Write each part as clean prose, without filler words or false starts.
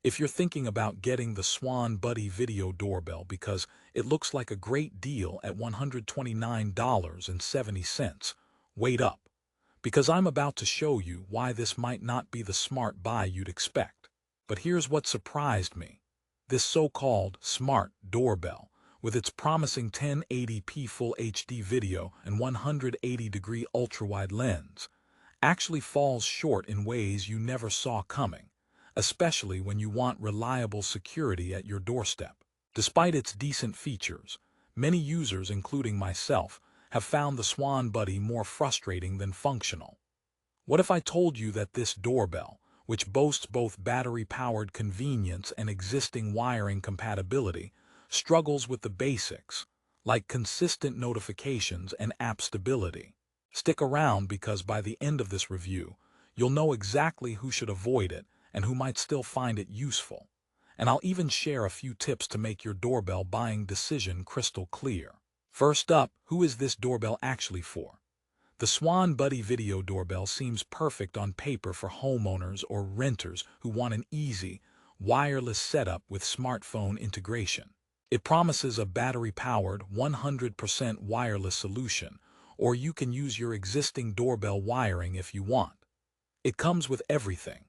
If you're thinking about getting the SwannBuddy Video Doorbell because it looks like a great deal at $129.70, wait up, because I'm about to show you why this might not be the smart buy you'd expect. But here's what surprised me. This so-called smart doorbell, with its promising 1080p Full HD video and 180-degree ultra-wide lens, actually falls short in ways you never saw coming, especially when you want reliable security at your doorstep. Despite its decent features, many users, including myself, have found the SwannBuddy more frustrating than functional. What if I told you that this doorbell, which boasts both battery-powered convenience and existing wiring compatibility, struggles with the basics, like consistent notifications and app stability? Stick around, because by the end of this review, you'll know exactly who should avoid it and who might still find it useful. And I'll even share a few tips to make your doorbell buying decision crystal clear. First up, who is this doorbell actually for? The SwannBuddy Video Doorbell seems perfect on paper for homeowners or renters who want an easy, wireless setup with smartphone integration. It promises a battery-powered, 100% wireless solution, or you can use your existing doorbell wiring if you want. It comes with everything: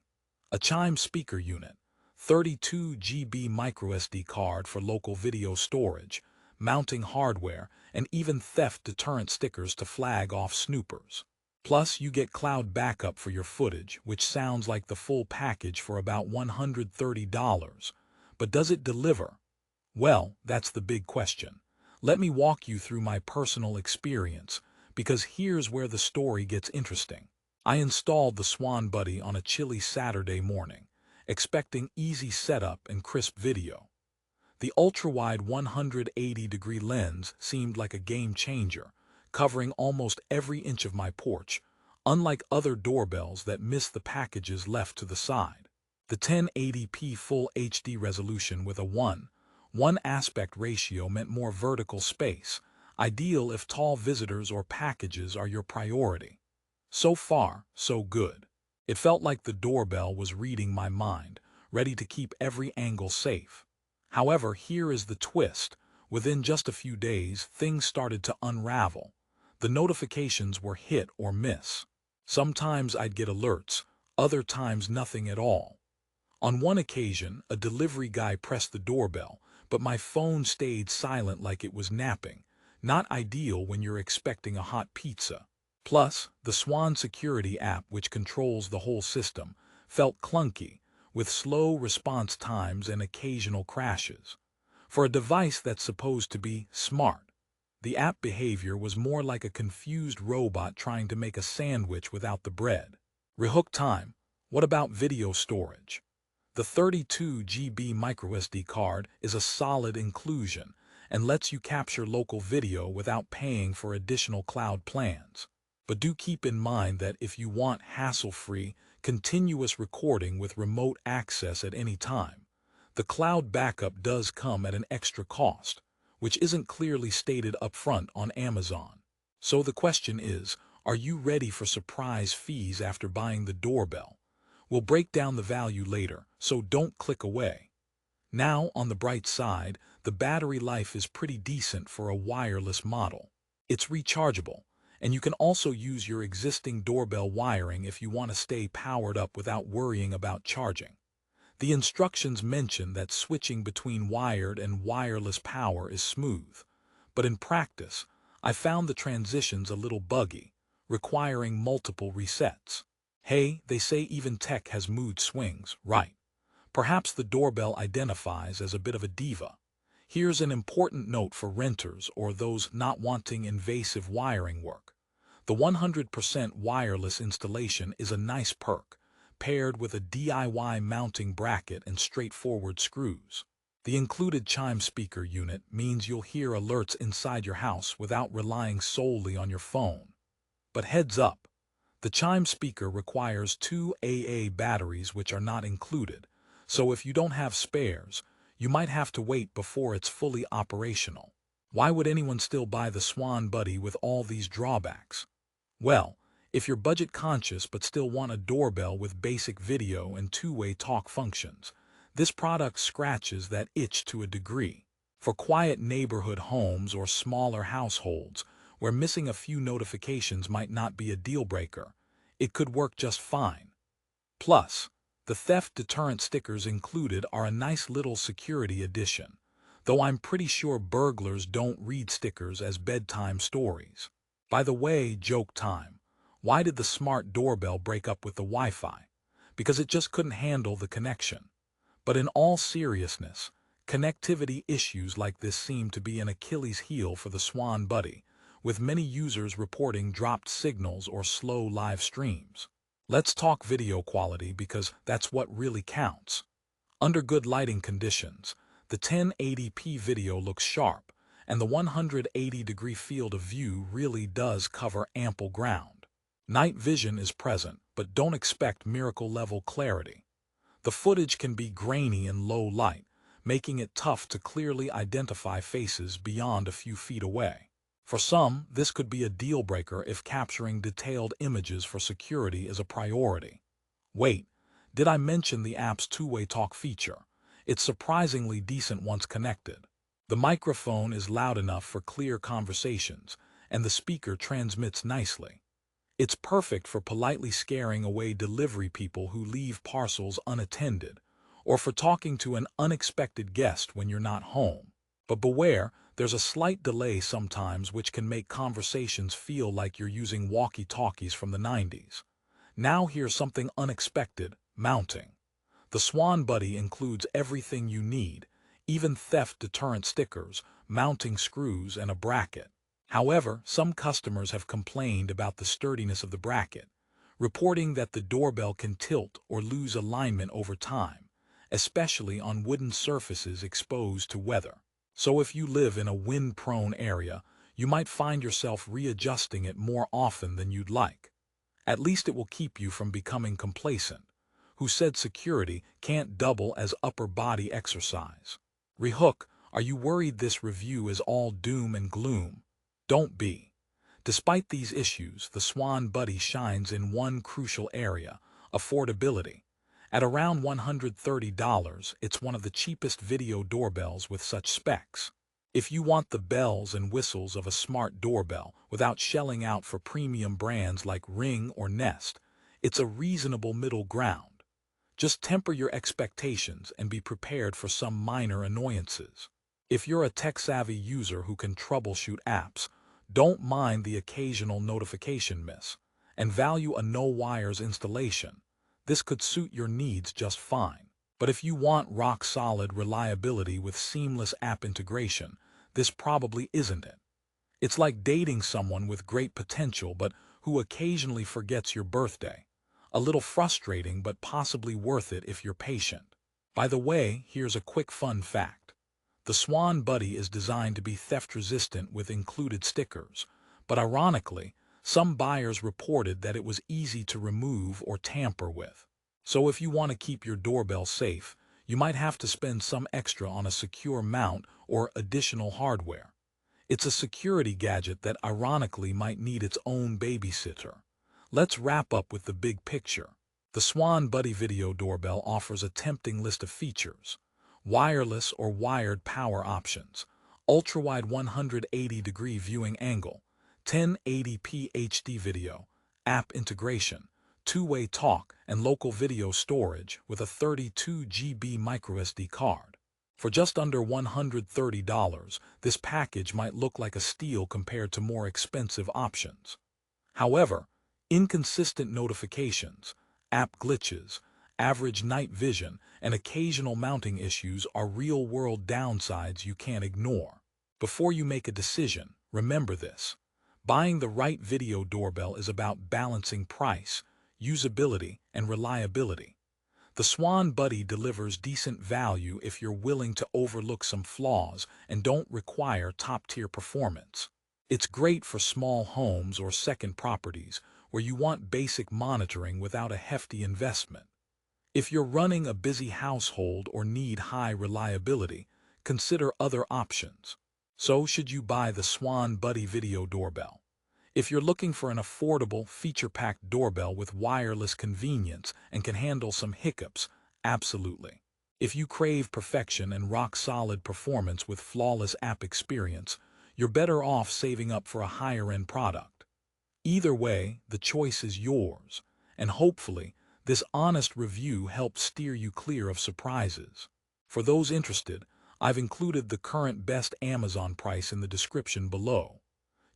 a Chime speaker unit, 32 GB microSD card for local video storage, mounting hardware, and even theft deterrent stickers to flag off snoopers. Plus, you get cloud backup for your footage, which sounds like the full package for about $130. But does it deliver? Well, that's the big question. Let me walk you through my personal experience, because here's where the story gets interesting. I installed the SwannBuddy on a chilly Saturday morning, expecting easy setup and crisp video. The ultra-wide 180-degree lens seemed like a game changer, covering almost every inch of my porch, unlike other doorbells that miss the packages left to the side. The 1080p Full HD resolution with a 1:1 aspect ratio meant more vertical space, ideal if tall visitors or packages are your priority. So far, so good. It felt like the doorbell was reading my mind, ready to keep every angle safe. However, here is the twist. Within just a few days, things started to unravel. The notifications were hit or miss. Sometimes I'd get alerts, other times nothing at all. On one occasion, a delivery guy pressed the doorbell, but my phone stayed silent like it was napping. Not ideal when you're expecting a hot pizza. Plus, the Swann security app, which controls the whole system, felt clunky, with slow response times and occasional crashes. For a device that's supposed to be smart, the app behavior was more like a confused robot trying to make a sandwich without the bread. Rehook time. What about video storage? The 32 GB microSD card is a solid inclusion and lets you capture local video without paying for additional cloud plans. But do keep in mind that if you want hassle-free, continuous recording with remote access at any time, the cloud backup does come at an extra cost, which isn't clearly stated upfront on Amazon. So the question is, are you ready for surprise fees after buying the doorbell? We'll break down the value later, so don't click away. Now, on the bright side, the battery life is pretty decent for a wireless model. It's rechargeable, and you can also use your existing doorbell wiring if you want to stay powered up without worrying about charging. The instructions mention that switching between wired and wireless power is smooth, but in practice, I found the transitions a little buggy, requiring multiple resets. Hey, they say even tech has mood swings, right? Perhaps the doorbell identifies as a bit of a diva. Here's an important note for renters or those not wanting invasive wiring work. The 100% wireless installation is a nice perk, paired with a DIY mounting bracket and straightforward screws. The included Chime speaker unit means you'll hear alerts inside your house without relying solely on your phone. But heads up, the Chime speaker requires 2 AA batteries, which are not included, so if you don't have spares, you might have to wait before it's fully operational. Why would anyone still buy the SwannBuddy with all these drawbacks? Well, if you're budget conscious but still want a doorbell with basic video and two-way talk functions, This product scratches that itch to a degree. For quiet neighborhood homes or smaller households, where missing a few notifications might not be a deal breaker, it could work just fine. Plus, the theft deterrent stickers included are a nice little security addition, though I'm pretty sure burglars don't read stickers as bedtime stories. By the way, joke time. Why did the smart doorbell break up with the Wi-Fi? Because it just couldn't handle the connection. But in all seriousness, connectivity issues like this seem to be an Achilles heel for the SwannBuddy, with many users reporting dropped signals or slow live streams. Let's talk video quality because that's what really counts. Under good lighting conditions, the 1080p video looks sharp, and the 180-degree field of view really does cover ample ground. Night vision is present, but don't expect miracle-level clarity. The footage can be grainy in low light, making it tough to clearly identify faces beyond a few feet away. For some, this could be a deal-breaker if capturing detailed images for security is a priority. Wait, did I mention the app's two-way talk feature? It's surprisingly decent once connected. The microphone is loud enough for clear conversations, and the speaker transmits nicely. It's perfect for politely scaring away delivery people who leave parcels unattended, or for talking to an unexpected guest when you're not home. But beware, there's a slight delay sometimes which can make conversations feel like you're using walkie-talkies from the 90s. Now here's something unexpected: mounting. The SwannBuddy includes everything you need, even theft deterrent stickers, mounting screws, and a bracket. However, some customers have complained about the sturdiness of the bracket, reporting that the doorbell can tilt or lose alignment over time, especially on wooden surfaces exposed to weather. So if you live in a wind-prone area, you might find yourself readjusting it more often than you'd like. At least it will keep you from becoming complacent. Who said security can't double as upper body exercise? Rehook, are you worried this review is all doom and gloom? Don't be. Despite these issues, the SwannBuddy shines in one crucial area: affordability. At around $130, it's one of the cheapest video doorbells with such specs. If you want the bells and whistles of a smart doorbell without shelling out for premium brands like Ring or Nest, it's a reasonable middle ground. Just temper your expectations and be prepared for some minor annoyances. If you're a tech-savvy user who can troubleshoot apps, don't mind the occasional notification miss, and value a no-wires installation. This could suit your needs just fine. But if you want rock-solid reliability with seamless app integration, this probably isn't it. It's like dating someone with great potential but who occasionally forgets your birthday. A little frustrating, but possibly worth it if you're patient. By the way, here's a quick fun fact. The SwannBuddy is designed to be theft-resistant with included stickers, but ironically, some buyers reported that it was easy to remove or tamper with. So if you want to keep your doorbell safe, you might have to spend some extra on a secure mount or additional hardware. It's a security gadget that ironically might need its own babysitter. Let's wrap up with the big picture. The SwannBuddy Video Doorbell offers a tempting list of features: wireless or wired power options, ultra-wide 180-degree viewing angle, 1080p HD video, app integration, two-way talk, and local video storage with a 32 GB microSD card. For just under $130, this package might look like a steal compared to more expensive options. However, inconsistent notifications, app glitches, average night vision, and occasional mounting issues are real-world downsides you can't ignore. Before you make a decision, remember this: buying the right video doorbell is about balancing price, usability, and reliability. The SwannBuddy delivers decent value if you're willing to overlook some flaws and don't require top-tier performance. It's great for small homes or second properties where you want basic monitoring without a hefty investment. If you're running a busy household or need high reliability, consider other options. So should you buy the SwannBuddy Video Doorbell? If you're looking for an affordable, feature-packed doorbell with wireless convenience and can handle some hiccups, absolutely. If you crave perfection and rock-solid performance with flawless app experience, you're better off saving up for a higher-end product. Either way, the choice is yours, and hopefully, this honest review helps steer you clear of surprises. For those interested, I've included the current best Amazon price in the description below.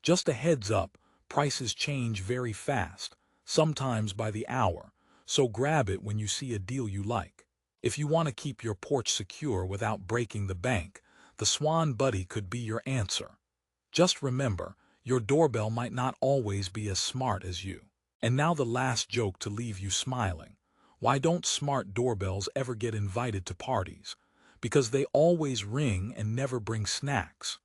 Just a heads up, prices change very fast, sometimes by the hour, so grab it when you see a deal you like. If you want to keep your porch secure without breaking the bank, the SwannBuddy could be your answer. Just remember, your doorbell might not always be as smart as you. And now the last joke to leave you smiling. Why don't smart doorbells ever get invited to parties? Because they always ring and never bring snacks.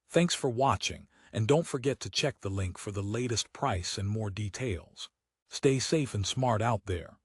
Thanks for watching, and don't forget to check the link for the latest price and more details. Stay safe and smart out there.